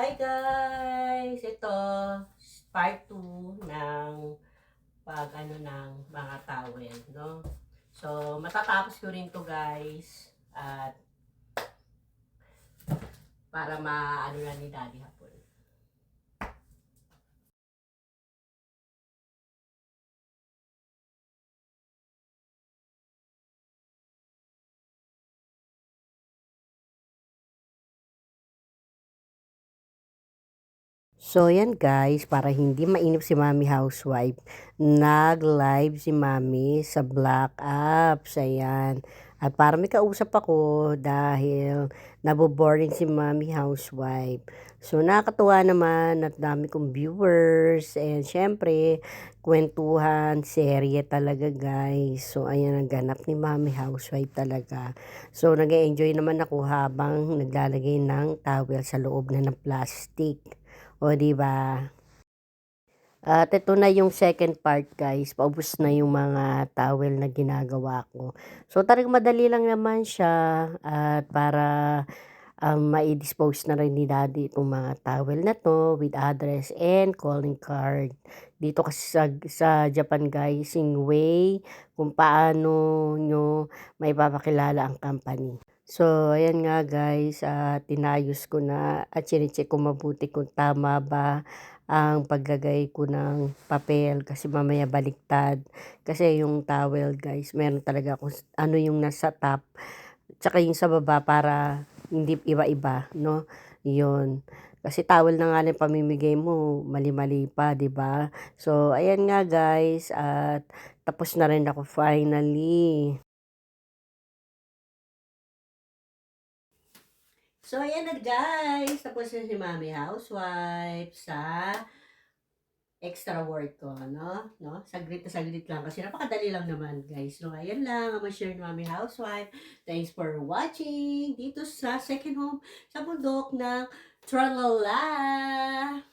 Hi guys! Ito, part 2 ng ng mga towel, no? So, matatapos ko rin to guys. At para maano na ni Daddy hapon. So, yan guys, para hindi mainip si Mami Housewife, nag-live si Mami sa Black Apps. Ayan. At para may kausap ako dahil naboboring si Mami Housewife. So, nakakatuwa naman at dami kong viewers. And syempre, kwentuhan, serye talaga guys. So, ayan ang ganap ni Mami Housewife talaga. So, nag-enjoy naman ako habang naglalagay ng towel sa loob na ng plastic. O, 'di ba? At ito na yung second part guys, paubos na yung mga towel na ginagawa ko. So talagang madali lang naman siya at para mai-dispose na rin ni daddy itong mga towel na 'to with address and calling card. Dito kasi sa Japan guys, yung way kung paano nyo maipapakilala ang company. So ayan nga guys, tinayos ko na at chine-check ko mabuti kung tama ba ang paglagay ko ng papel kasi mamaya baliktad. Kasi yung towel guys, meron talaga kung ano yung nasa top, tsaka yung sa baba para hindi iba-iba, no? Yun. Kasi towel na nga lang pamimigay mo, mali-mali pa, 'di ba? So ayan nga guys, at tapos na rin ako finally. So, ayan na guys. Tapos na si Mami Housewife sa extra work ko, no? No? Saglit na saglit lang kasi napakadali lang naman, guys. No, ayan lang ang share ni Mami Housewife. Thanks for watching dito sa second home sa bundok ng Tralala.